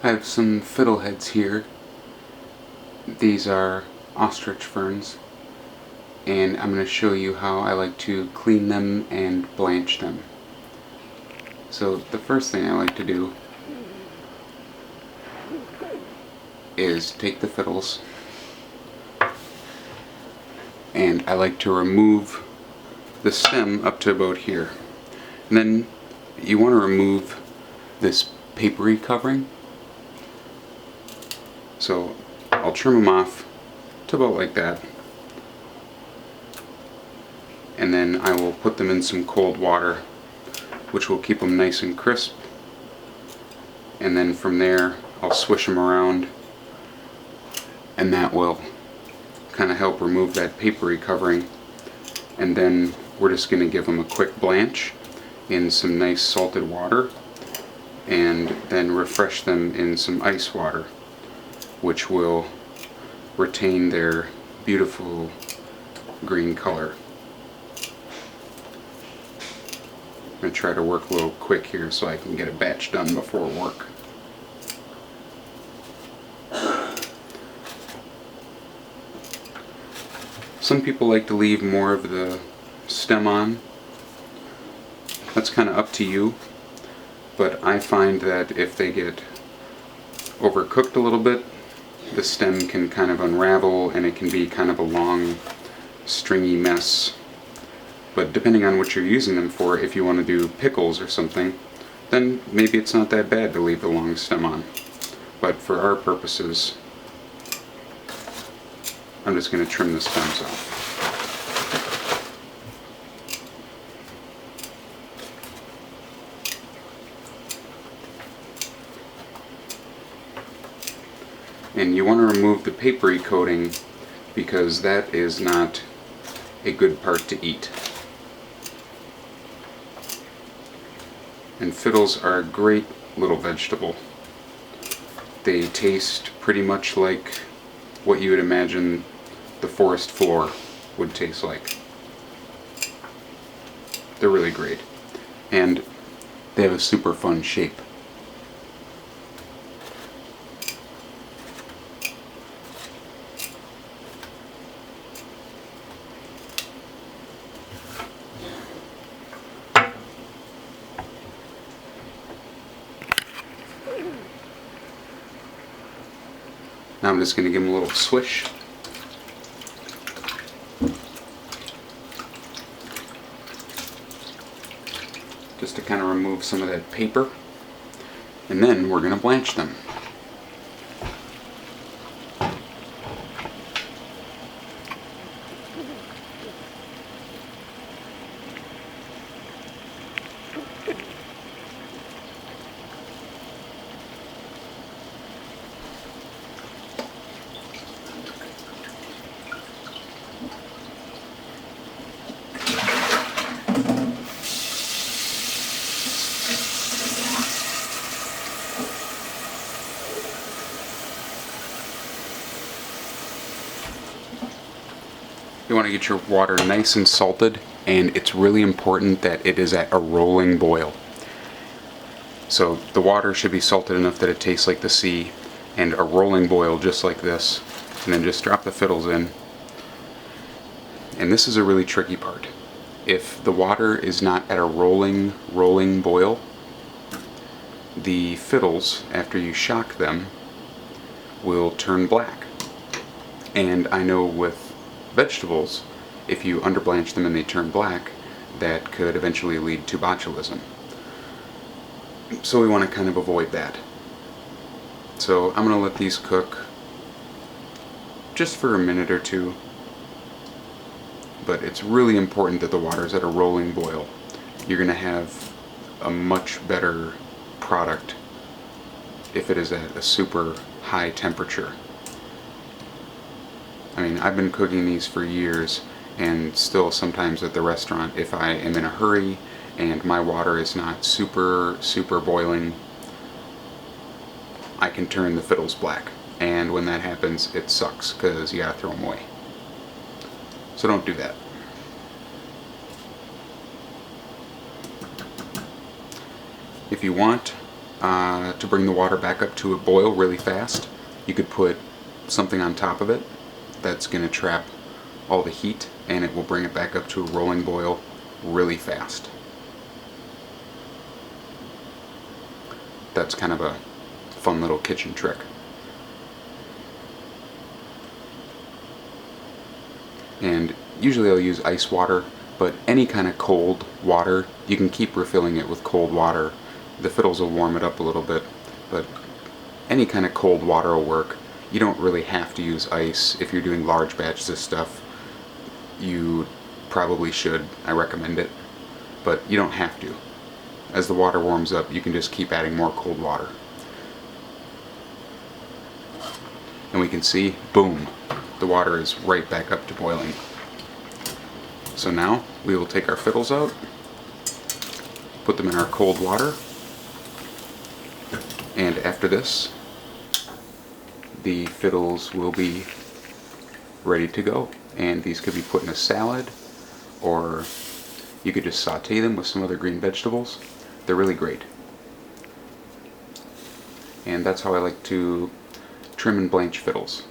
I have some fiddleheads here. These are ostrich ferns, and I'm going to show you how I like to clean them and blanch them. So the first thing I like to do is take the fiddles, and I like to remove the stem up to about here. And then you want to remove this papery covering. So I'll trim them off to about like that, and then I will put them in some cold water, which will keep them nice and crisp. And then from there I'll swish them around, and that will kind of help remove that papery covering. And then we're just going to give them a quick blanch in some nice salted water, and then refresh them in some ice water, which will retain their beautiful green color. I'm going to try to work a little quick here so I can get a batch done before work. Some people like to leave more of the stem on. That's kind of up to you, but I find that if they get overcooked a little bit, the stem can kind of unravel and it can be kind of a long, stringy mess. But depending on what you're using them for, if you want to do pickles or something, then maybe it's not that bad to leave the long stem on. But for our purposes, I'm just going to trim the stems off. And you want to remove the papery coating because that is not a good part to eat. And fiddles are a great little vegetable. They taste pretty much like what you would imagine the forest floor would taste like. They're really great. And they have a super fun shape. Now I'm just going to give them a little swish. Just to kind of remove some of that paper. And then we're going to blanch them. You want to get your water nice and salted, and it's really important that it is at a rolling boil. So the water should be salted enough that it tastes like the sea, and a rolling boil just like this. And then just drop the fiddles in. And this is a really tricky part. If the water is not at a rolling boil, the fiddles, after you shock them, will turn black. And I know with vegetables, if you underblanch them and they turn black, that could eventually lead to botulism. So we want to kind of avoid that. So I'm going to let these cook just for a minute or two. But it's really important that the water is at a rolling boil. You're going to have a much better product if it is at a super high temperature. I mean, I've been cooking these for years, and still sometimes at the restaurant, if I am in a hurry and my water is not super boiling, I can turn the fiddles black. And when that happens, it sucks, because you gotta throw them away. So don't do that. If you want, to bring the water back up to a boil really fast. You could put something on top of it that's going to trap all the heat, and it will bring it back up to a rolling boil really fast. That's kind of a fun little kitchen trick. And usually I'll use ice water, but any kind of cold water, you can keep refilling it with cold water. The fiddles will warm it up a little bit, but any kind of cold water will work. You don't really have to use ice if you're doing large batches of stuff. You probably should. I recommend it, but you don't have to. As the water warms up, you can just keep adding more cold water. And we can see, boom, the water is right back up to boiling. So now we will take our fiddles out, put them in our cold water, and after this, the fiddles will be ready to go. And these could be put in a salad, or you could just saute them with some other green vegetables. They're really great. And that's how I like to trim and blanch fiddles.